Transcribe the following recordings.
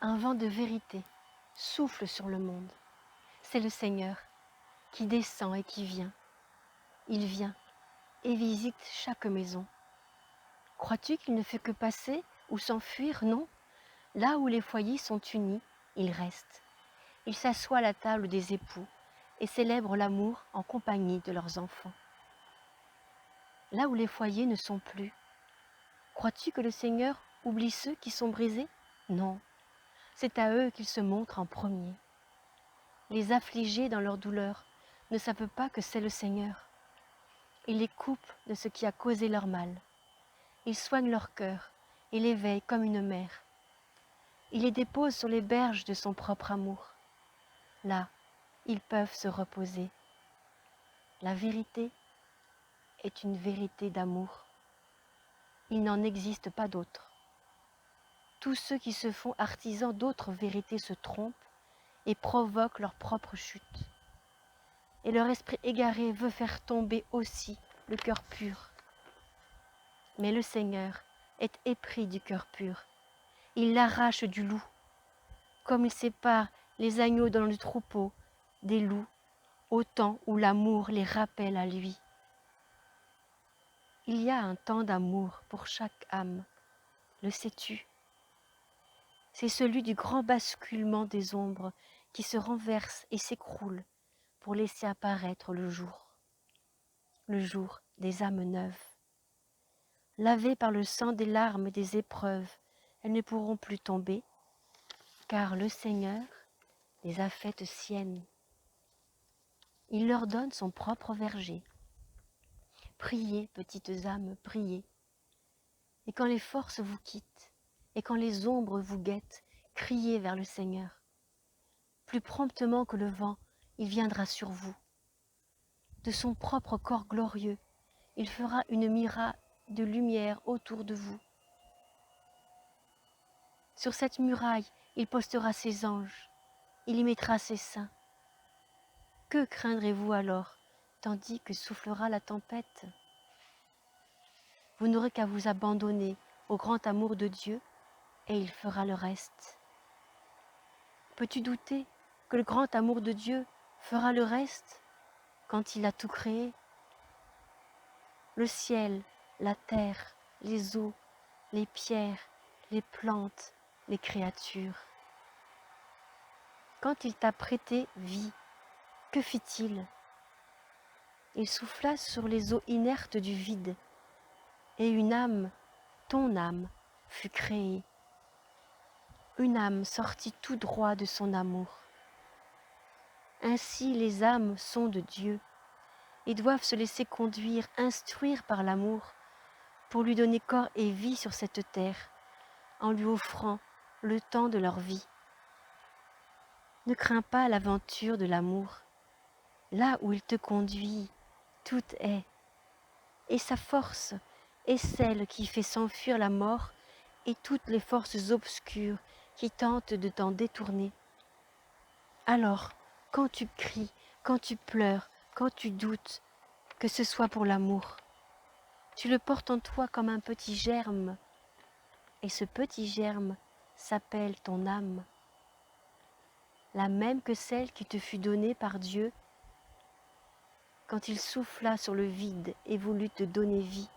Un vent de vérité souffle sur le monde. C'est le Seigneur qui descend et qui vient. Il vient et visite chaque maison. Crois-tu qu'il ne fait que passer ou s'enfuir? Non. Là où les foyers sont unis, il reste. Il s'assoit à la table des époux et célèbre l'amour en compagnie de leurs enfants. Là où les foyers ne sont plus, crois-tu que le Seigneur oublie ceux qui sont brisés? Non, c'est à eux qu'il se montre en premier. Les affligés dans leur douleur ne savent pas que c'est le Seigneur. Il les coupe de ce qui a causé leur mal. Il soigne leur cœur et les veille comme une mère. Il les dépose sur les berges de son propre amour. Là, ils peuvent se reposer. La vérité est une vérité d'amour. Il n'en existe pas d'autre. Tous ceux qui se font artisans d'autres vérités se trompent et provoquent leur propre chute. Et leur esprit égaré veut faire tomber aussi le cœur pur. Mais le Seigneur est épris du cœur pur. Il l'arrache du loup, comme il sépare les agneaux dans le troupeau des loups, au temps où l'amour les rappelle à lui. Il y a un temps d'amour pour chaque âme, le sais-tu? C'est celui du grand basculement des ombres qui se renversent et s'écroulent pour laisser apparaître le jour des âmes neuves. Lavées par le sang des larmes et des épreuves, elles ne pourront plus tomber, car le Seigneur les a faites siennes. Il leur donne son propre verger. Priez, petites âmes, priez. Et quand les forces vous quittent, et quand les ombres vous guettent, criez vers le Seigneur. Plus promptement que le vent, il viendra sur vous. De son propre corps glorieux, il fera une muraille de lumière autour de vous. Sur cette muraille, il postera ses anges, il y mettra ses saints. Que craindrez-vous alors, tandis que soufflera la tempête? Vous n'aurez qu'à vous abandonner au grand amour de Dieu, et il fera le reste. Peux-tu douter que le grand amour de Dieu fera le reste quand il a tout créé? Le ciel, la terre, les eaux, les pierres, les plantes, les créatures. Quand il t'a prêté vie, que fit-il? Il souffla sur les eaux inertes du vide, et une âme, ton âme, fut créée. Une âme sortie tout droit de son amour. Ainsi les âmes sont de Dieu et doivent se laisser conduire, instruire par l'amour pour lui donner corps et vie sur cette terre en lui offrant le temps de leur vie. Ne crains pas l'aventure de l'amour. Là où il te conduit, tout est. Et sa force est celle qui fait s'enfuir la mort et toutes les forces obscures qui tentent de t'en détourner. Alors, quand tu cries, quand tu pleures, quand tu doutes, que ce soit pour l'amour, tu le portes en toi comme un petit germe, et ce petit germe s'appelle ton âme, la même que celle qui te fut donnée par Dieu quand il souffla sur le vide et voulut te donner vie.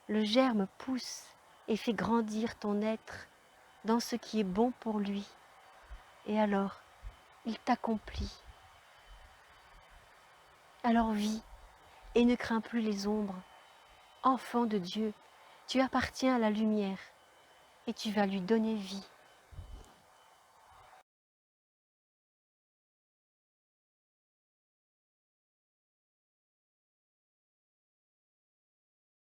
Le germe pousse et fait grandir ton être dans ce qui est bon pour lui, et alors il t'accomplit. Alors vis et ne crains plus les ombres. Enfant de Dieu, tu appartiens à la lumière et tu vas lui donner vie.